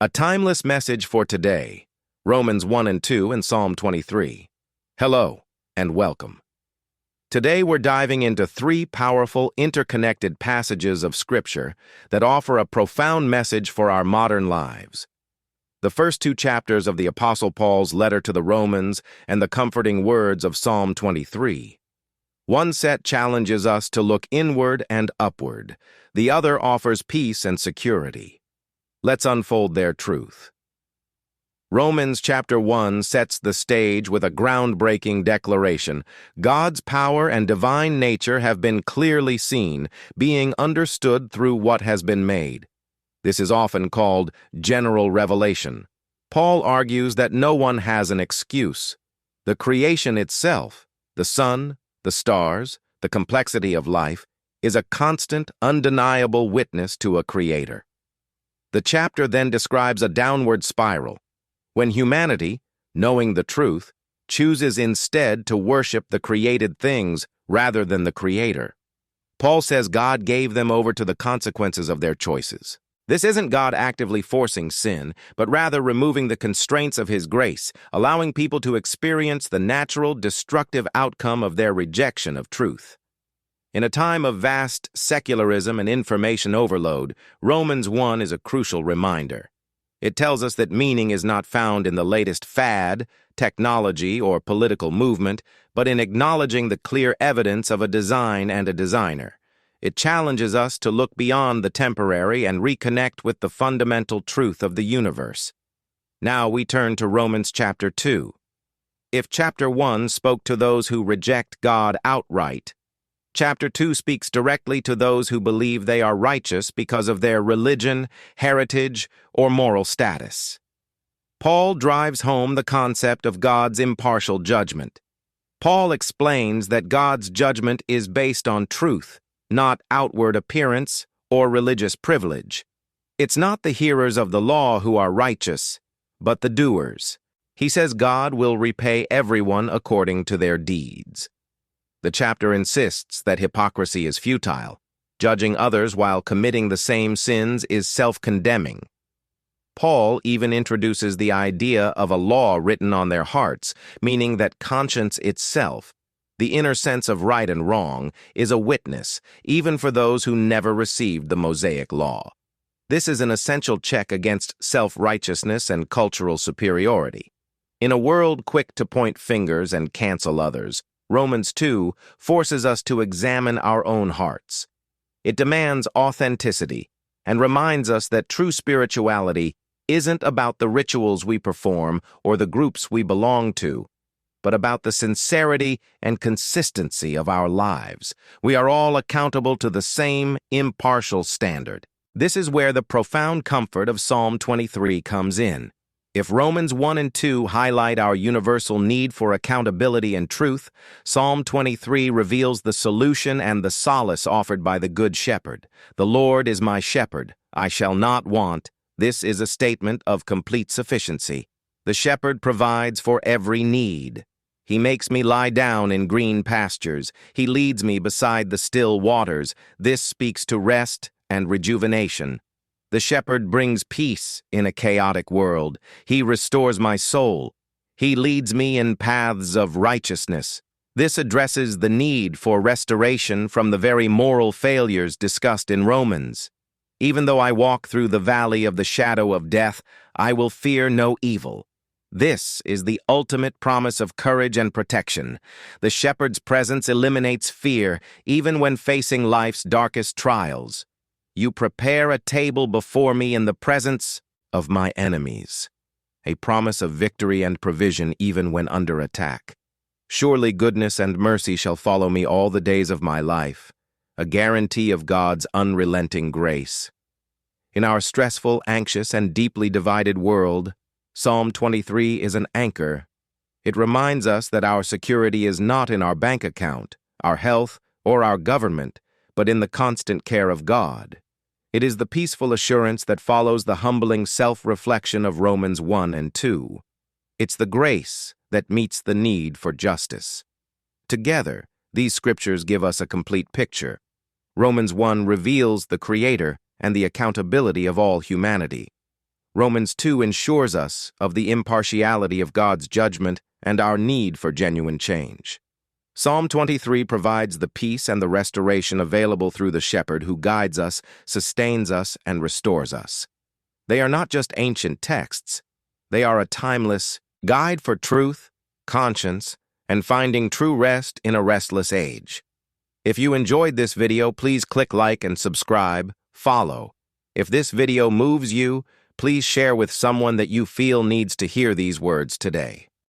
A timeless message for today, Romans 1 and 2 and Psalm 23. Hello, and welcome. Today we're diving into three powerful, interconnected passages of Scripture that offer a profound message for our modern lives. The first two chapters of the Apostle Paul's letter to the Romans and the comforting words of Psalm 23. One set challenges us to look inward and upward. The other offers peace and security. Let's unfold their truth. Romans chapter 1 sets the stage with a groundbreaking declaration. God's power and divine nature have been clearly seen, being understood through what has been made. This is often called general revelation. Paul argues that no one has an excuse. The creation itself, the sun, the stars, the complexity of life, is a constant, undeniable witness to a creator. The chapter then describes a downward spiral, when humanity, knowing the truth, chooses instead to worship the created things rather than the Creator. Paul says God gave them over to the consequences of their choices. This isn't God actively forcing sin, but rather removing the constraints of His grace, allowing people to experience the natural, destructive outcome of their rejection of truth. In a time of vast secularism and information overload, Romans 1 is a crucial reminder. It tells us that meaning is not found in the latest fad, technology, or political movement, but in acknowledging the clear evidence of a design and a designer. It challenges us to look beyond the temporary and reconnect with the fundamental truth of the universe. Now we turn to Romans chapter 2. If chapter 1 spoke to those who reject God outright, Chapter 2 speaks directly to those who believe they are righteous because of their religion, heritage, or moral status. Paul drives home the concept of God's impartial judgment. Paul explains that God's judgment is based on truth, not outward appearance or religious privilege. It's not the hearers of the law who are righteous, but the doers. He says God will repay everyone according to their deeds. The chapter insists that hypocrisy is futile. Judging others while committing the same sins is self-condemning. Paul even introduces the idea of a law written on their hearts, meaning that conscience itself, the inner sense of right and wrong, is a witness, even for those who never received the Mosaic law. This is an essential check against self-righteousness and cultural superiority. In a world quick to point fingers and cancel others, Romans 2 forces us to examine our own hearts. It demands authenticity and reminds us that true spirituality isn't about the rituals we perform or the groups we belong to, but about the sincerity and consistency of our lives. We are all accountable to the same impartial standard. This is where the profound comfort of Psalm 23 comes in. If Romans 1 and 2 highlight our universal need for accountability and truth, Psalm 23 reveals the solution and the solace offered by the Good Shepherd. The Lord is my shepherd, I shall not want. This is a statement of complete sufficiency. The shepherd provides for every need. He makes me lie down in green pastures. He leads me beside the still waters. This speaks to rest and rejuvenation. The shepherd brings peace in a chaotic world. He restores my soul. He leads me in paths of righteousness. This addresses the need for restoration from the very moral failures discussed in Romans. Even though I walk through the valley of the shadow of death, I will fear no evil. This is the ultimate promise of courage and protection. The shepherd's presence eliminates fear, even when facing life's darkest trials. You prepare a table before me in the presence of my enemies. A promise of victory and provision even when under attack. Surely goodness and mercy shall follow me all the days of my life, a guarantee of God's unrelenting grace. In our stressful, anxious, and deeply divided world, Psalm 23 is an anchor. It reminds us that our security is not in our bank account, our health, or our government, but in the constant care of God. It is the peaceful assurance that follows the humbling self-reflection of Romans 1 and 2. It's the grace that meets the need for justice. Together, these scriptures give us a complete picture. Romans 1 reveals the Creator and the accountability of all humanity. Romans 2 ensures us of the impartiality of God's judgment and our need for genuine change. Psalm 23 provides the peace and the restoration available through the shepherd who guides us, sustains us, and restores us. They are not just ancient texts. They are a timeless guide for truth, conscience, and finding true rest in a restless age. If you enjoyed this video, please click like and subscribe, follow. If this video moves you, please share with someone that you feel needs to hear these words today.